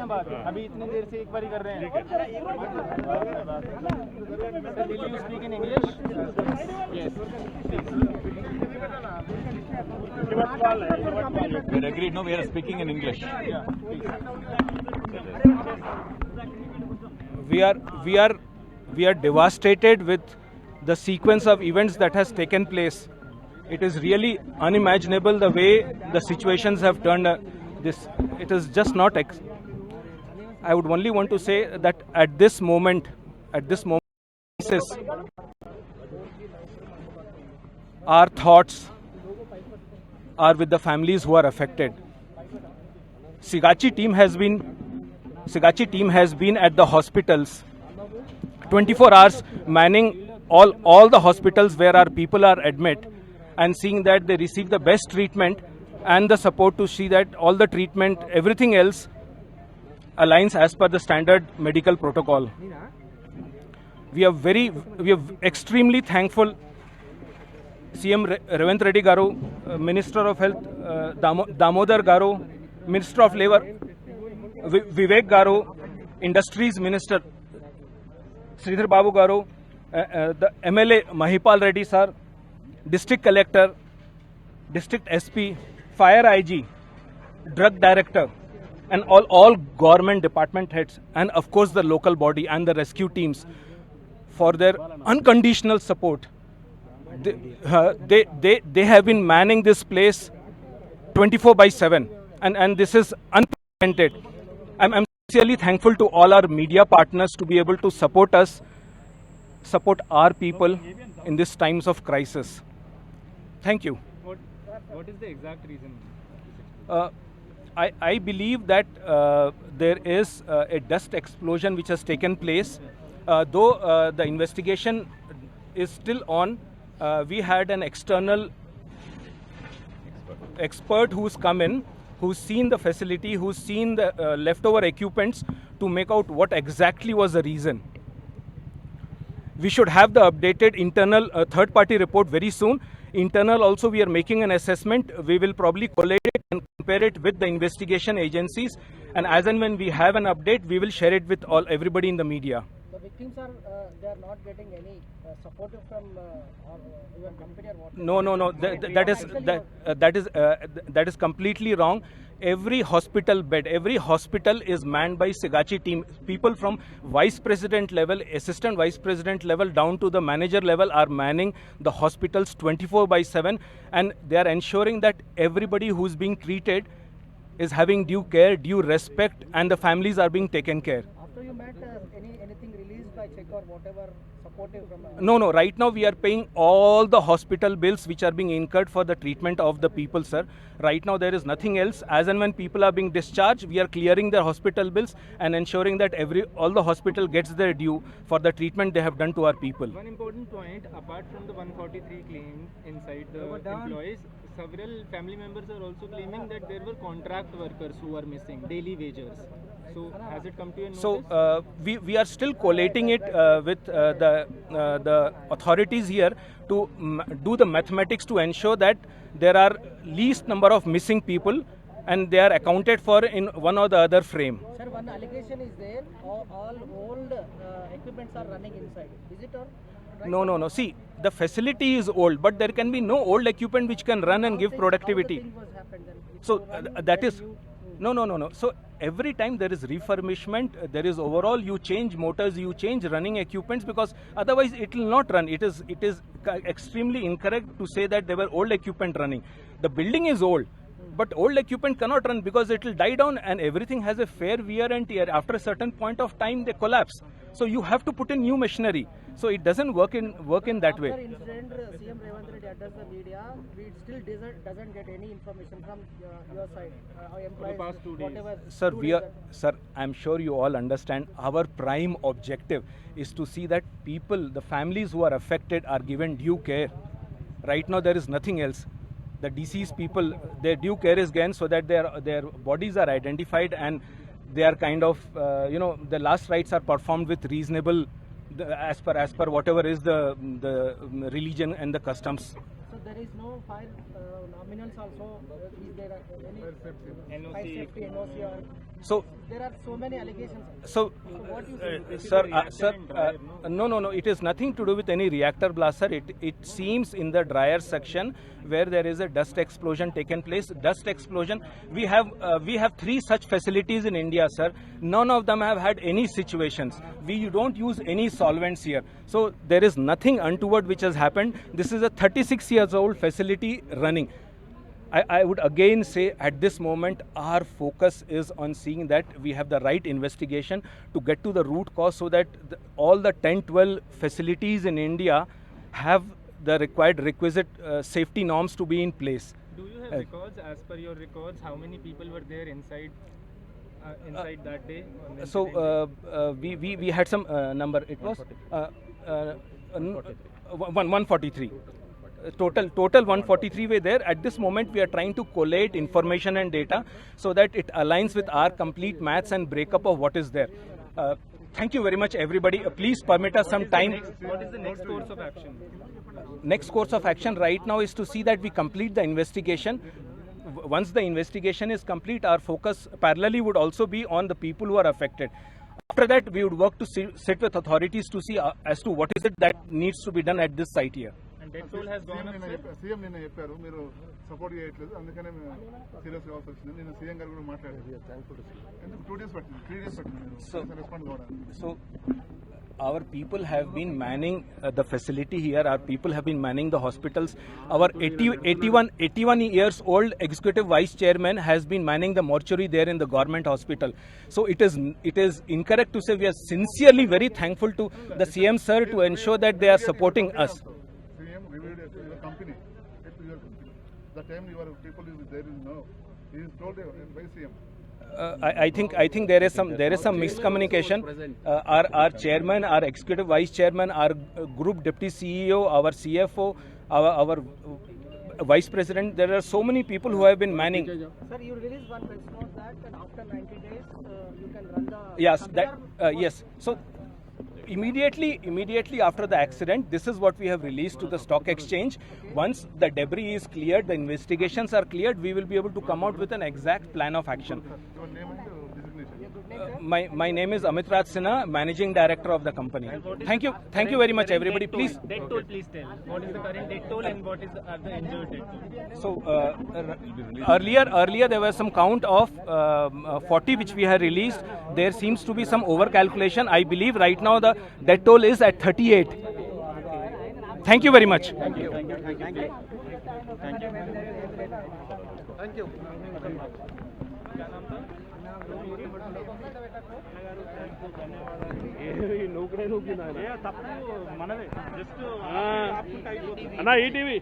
अभी इतनी देर से एक बार ही कर रहे हैं। Will you speak in English? Yes. We agreed, no, we are speaking in English. We are devastated with the sequence of events that has taken place. It is really unimaginable the way the situations have turned. It is just not. I would only want to say that at this moment, our thoughts are with the families who are affected. Sigachi team has been at the hospitals 24 hours, manning all the hospitals where our people are admit, and seeing that they receive the best treatment and the support to see that all the treatment, everything else aligns as per the standard medical protocol. We are extremely thankful. CM Revant Reddy Garu, Minister of Health Damodar Garu, Minister of Labour Vivek Garu, Industries Minister Sridhar Babu Garu, the MLA Mahipal Reddy sir, District Collector, District SP, Fire IG, Drug Director, and all government department heads, and of course the local body and the rescue teams for their unconditional support. They have been manning this place 24/7, and this is unprecedented. I'm sincerely thankful to all our media partners to be able to support us, support our people in these times of crisis. Thank you. What is the exact reason? I believe that there is a dust explosion which has taken place. Though the investigation is still on, we had an external expert who's come in, who's seen the facility, who's seen the leftover equipments to make out what exactly was the reason. We should have the updated internal third-party report very soon. Internal also, we are making an assessment. We will probably collate it and compare it with the investigation agencies. And as and when we have an update, we will share it with everybody in the media. The victims are they are not getting any support from your company or what? No. That is completely wrong. Every hospital bed, every hospital is manned by Sigachi team. People from vice president level, assistant vice president level down to the manager level are manning the hospitals 24/7, and they are ensuring that everybody who's being treated is having due care, due respect, and the families are being taken care. After you met, anything released by check or whatever supportive from? No. Right now we are paying all the hospital bills which are being incurred for the treatment of the people, sir. Right now there is nothing else. As and when people are being discharged, we are clearing their hospital bills and ensuring that all the hospital gets their due for the treatment they have done to our people. One important point, apart from the 143 claims inside the employees, several family members are also claiming that there were contract workers who are missing, daily wagers. So has it come to your notice? So we are still collating it with the authorities here to do the mathematics to ensure that there are least number of missing people and they are accounted for in one or the other frame. Sir, one allegation is there. All old equipments are running inside. Is it or? Right? No. See, the facility is old, but there can be no old equipment which can run and give productivity. So that is no. So every time there is refurbishment, there is overall you change motors, you change running equipments, because otherwise it will not run. It is extremely incorrect to say that there were old equipment running. The building is old, but old equipment cannot run because it will die down and everything has a fair wear and tear. After a certain point of time, they collapse. So you have to put in new machinery. So it doesn't work in that way. After incident, CM Revant Reddy addressed the media. We still doesn't get any information from your side. Our employees, for the past 2 days. Sir, I'm sure you all understand our prime objective is to see that people, the families who are affected, are given due care. Right now there is nothing else. The deceased people, their due care is given so that their bodies are identified and they are kind of the last rites are performed with reasonable as per whatever is the religion and the customs. So there is no fire nominals also. Is there any NOC. fire safety NOC or So, there are so many allegations. so, what do you think? sir, no, it is nothing to do with any reactor blast, sir. It seems in the dryer section where there is a dust explosion taken place. Dust explosion. We have 3 such facilities in India, sir. None of them have had any situations. We don't use any solvents here. So there is nothing untoward which has happened. This is a 36 years old facility running. I would again say at this moment our focus is on seeing that we have the right investigation to get to the root cause so that all the 10-12 facilities in India have the requisite safety norms to be in place. Do you have records? As per your records, how many people were there inside that day? on the So incident? we had some number. It was 143. Total 143 were there. At this moment, we are trying to collate information and data so that it aligns with our complete maths and breakup of what is there. Thank you very much, everybody. Please permit us some time. What is the next course of action? Next course of action right now is to see that we complete the investigation. Once the investigation is complete, our focus parallelly would also be on the people who are affected. After that, we would work to sit with authorities to see as to what is it that needs to be done at this site here. And death toll has gone up, sir? CM నిన్న చెప్పారు మీరు support చేయట్లేదు అందుకనే serious కావాల్సి వచ్చింది నేను CM గారు కూడా మాట్లాడారు ఎందుకు 2 days పట్టింది 3 days పట్టింది మీరు రెస్పాండ్ కావడానికి So, our people have been manning the facility here. Our people have been manning the hospitals. Our 81 years old executive vice chairman has been manning the mortuary there in the government hospital. So it is incorrect to say we are sincerely very thankful to the CM sir to ensure that they are supporting us. CM reviewed your company the time your people is there is no he is told by CM I think there is some miscommunication. Our chairman, our executive vice chairman, our group deputy CEO, our CFO, our vice president. There are so many people who have been manning. Sir, you released one press note that after 90 days you can run the. Yes, yes. So immediately after the accident, this is what we have released to the stock exchange. Once the debris is cleared, the investigations are cleared, we will be able to come out with an exact plan of action. Your name and designation My name is Amit Raj Sinha, managing director of the company. Thank you very much, everybody. Please. Death toll, please tell. What is the current death toll and what is the injured death toll? So earlier there was some count of 40 which we had released. There seems to be some over calculation. I believe right now the death toll is at 38. Thank you very much. అన్నా ETV